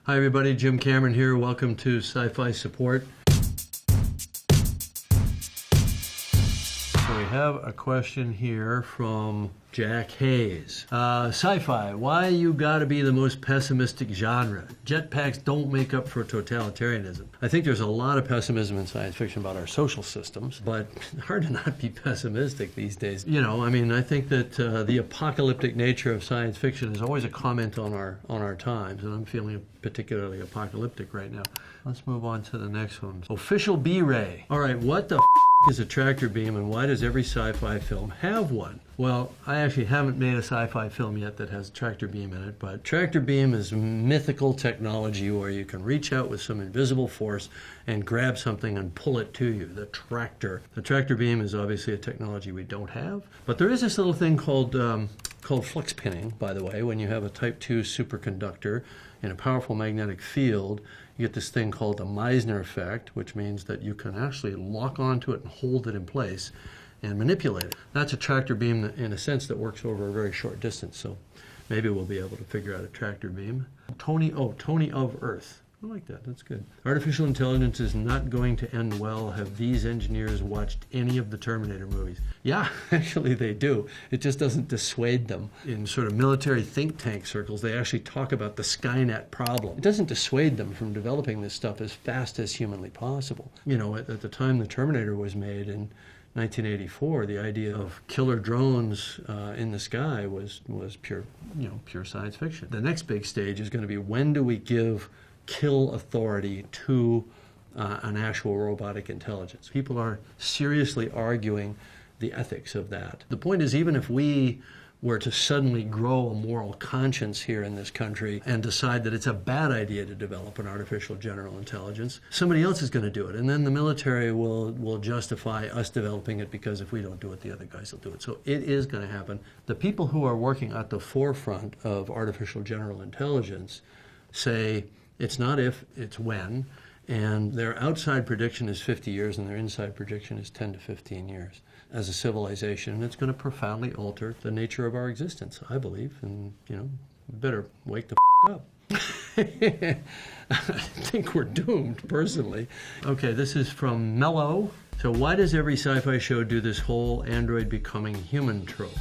Hi everybody, Jim Cameron here. Welcome to Sci-Fi Support. So we have a question here from Jack Hayes. Sci-Fi, why you gotta be the most pessimistic genre? Jetpacks don't make up for totalitarianism. I think there's a lot of pessimism in science fiction about our social systems, but hard to not be pessimistic these days. You know, I mean, I think that the apocalyptic nature of science fiction is always a comment on our times, and I'm feeling particularly apocalyptic right now. Let's move on to the next one. Official B-Ray. All right, what the is a tractor beam, and why does every sci-fi film have one? Well, I actually haven't made a sci-fi film yet that has a tractor beam in it, but tractor beam is mythical technology where you can reach out with some invisible force and grab something and pull it to you, the tractor. The tractor beam is obviously a technology we don't have, but there is this little thing called flux pinning, by the way. When you have a type 2 superconductor in a powerful magnetic field, you get this thing called the Meissner effect, which means that you can actually lock onto it and hold it in place and manipulate it. That's a tractor beam in a sense that works over a very short distance, so maybe we'll be able to figure out a tractor beam. Tony of Earth. I like that, that's good. Artificial intelligence is not going to end well. Have these engineers watched any of the Terminator movies? Yeah, actually they do. It just doesn't dissuade them. In sort of military think tank circles, they actually talk about the Skynet problem. It doesn't dissuade them from developing this stuff as fast as humanly possible. You know, at the time the Terminator was made in 1984, the idea of killer drones in the sky was pure science fiction. The next big stage is going to be, when do we give kill authority to an actual robotic intelligence? People are seriously arguing the ethics of that. The point is, even if we were to suddenly grow a moral conscience here in this country and decide that it's a bad idea to develop an artificial general intelligence, somebody else is going to do it. And then the military will justify us developing it, because if we don't do it, the other guys will do it. So it is going to happen. The people who are working at the forefront of artificial general intelligence say it's not if, it's when. And their outside prediction is 50 years, and their inside prediction is 10 to 15 years as a civilization. And it's going to profoundly alter the nature of our existence, I believe. And, you know, we better wake the up. I think we're doomed, personally. Okay, this is from Mello. So why does every sci-fi show do this whole android becoming human trope,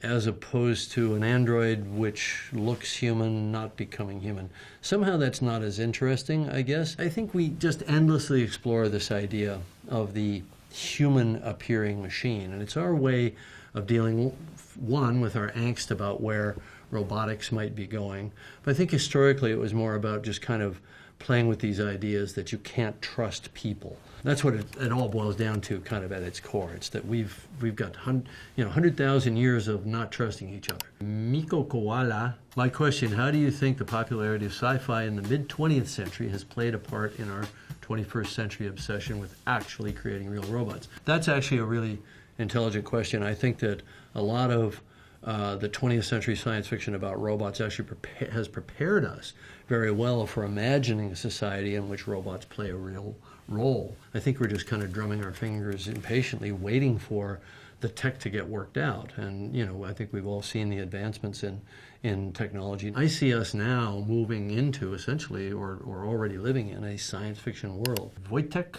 as opposed to an android which looks human not becoming human? Somehow that's not as interesting, I guess. I think we just endlessly explore this idea of the human-appearing machine, and it's our way of dealing, one, with our angst about where robotics might be going. But I think historically it was more about just kind of playing with these ideas that you can't trust people. That's what it all boils down to, kind of at its core. It's that we've got 100,000 years of not trusting each other. Miko Koala, my question: how do you think the popularity of sci-fi in the mid-20th century has played a part in our 21st century obsession with actually creating real robots? That's actually a really intelligent question. I think that a lot of the 20th century science fiction about robots actually has prepared us very well for imagining a society in which robots play a real role. I think we're just kind of drumming our fingers impatiently, waiting for the tech to get worked out. And, you know, I think we've all seen the advancements in technology. I see us now moving into, essentially, or already living in, a science fiction world. Wojtek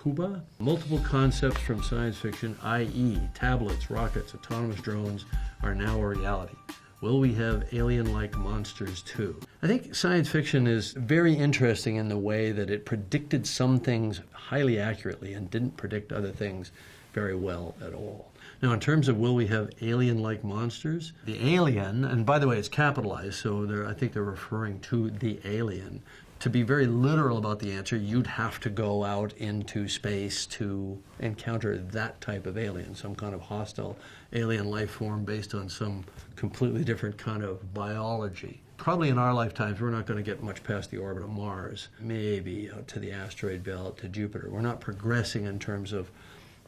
Kuba? Multiple concepts from science fiction, i.e. tablets, rockets, autonomous drones, are now a reality. Will we have alien-like monsters too? I think science fiction is very interesting in the way that it predicted some things highly accurately and didn't predict other things very well at all. Now, in terms of will we have alien-like monsters, the alien, and by the way, it's capitalized, so I think they're referring to the alien. To be very literal about the answer, you'd have to go out into space to encounter that type of alien, some kind of hostile alien life form based on some completely different kind of biology. Probably in our lifetimes, we're not going to get much past the orbit of Mars, maybe out to the asteroid belt, to Jupiter. We're not progressing in terms of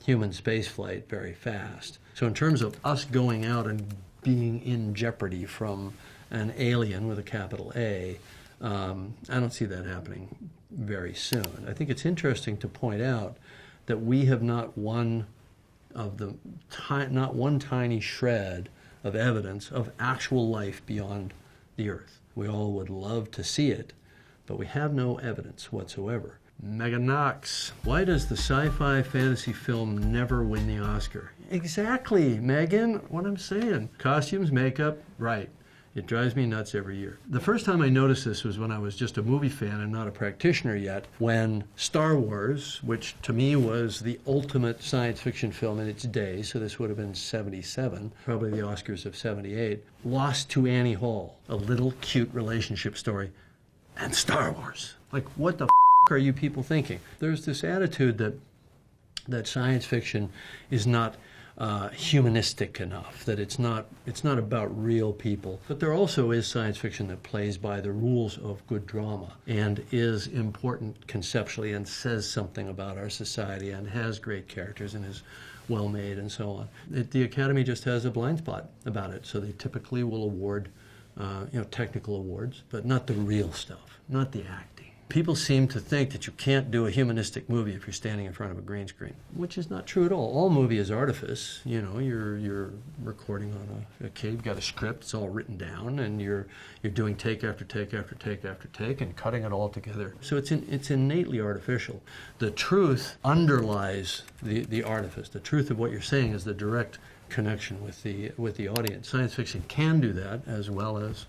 human spaceflight very fast. So in terms of us going out and being in jeopardy from an alien with a capital A, I don't see that happening very soon. I think it's interesting to point out that we have not one tiny shred of evidence of actual life beyond the Earth. We all would love to see it, but we have no evidence whatsoever. Megan Knox, why does the sci-fi fantasy film never win the Oscar? Exactly, Megan, what I'm saying. Costumes, makeup, right. It drives me nuts every year. The first time I noticed this was when I was just a movie fan and not a practitioner yet, when Star Wars, which to me was the ultimate science fiction film in its day, so this would have been 77, probably the Oscars of 78, lost to Annie Hall, a little cute relationship story, and Star Wars. Like, what the are you people thinking? There's this attitude that science fiction is not humanistic enough, that it's not about real people. But there also is science fiction that plays by the rules of good drama and is important conceptually and says something about our society and has great characters and is well made and so on. The Academy just has a blind spot about it, so they typically will award technical awards, but not the real stuff, not the acting. People seem to think that you can't do a humanistic movie if you're standing in front of a green screen, which is not true at all. All movie is artifice. You know, you're recording on a cave, you've got a script, it's all written down, and you're doing take after take after take after take and cutting it all together. So it's innately artificial. The truth underlies the artifice. The truth of what you're saying is the direct connection with the audience. Science fiction can do that as well as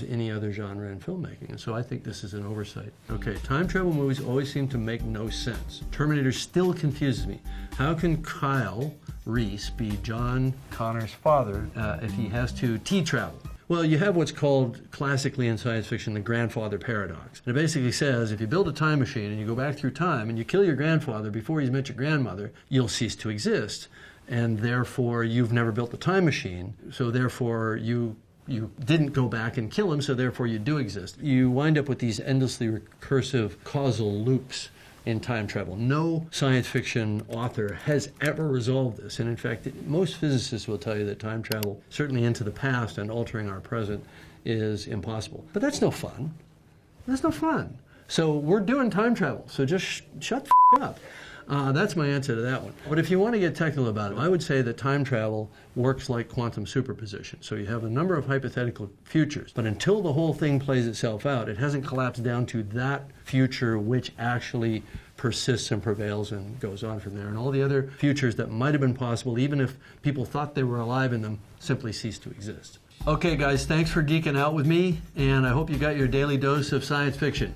any other genre in filmmaking, and so I think this is an oversight. Okay, time travel movies always seem to make no sense. Terminator still confuses me. How can Kyle Reese be John Connor's father if he has to T-travel? Well, you have what's called classically in science fiction the grandfather paradox. And it basically says if you build a time machine and you go back through time and you kill your grandfather before he's met your grandmother, you'll cease to exist. And therefore, you've never built the time machine, so therefore you didn't go back and kill him, so therefore you do exist. You wind up with these endlessly recursive causal loops in time travel. No science fiction author has ever resolved this, and in fact, most physicists will tell you that time travel, certainly into the past and altering our present, is impossible. But that's no fun. That's no fun. So we're doing time travel, so just shut the up. That's my answer to that one. But if you want to get technical about it, I would say that time travel works like quantum superposition. So you have a number of hypothetical futures, but until the whole thing plays itself out, it hasn't collapsed down to that future which actually persists and prevails and goes on from there. And all the other futures that might have been possible, even if people thought they were alive in them, simply cease to exist. Okay, guys, thanks for geeking out with me, and I hope you got your daily dose of science fiction.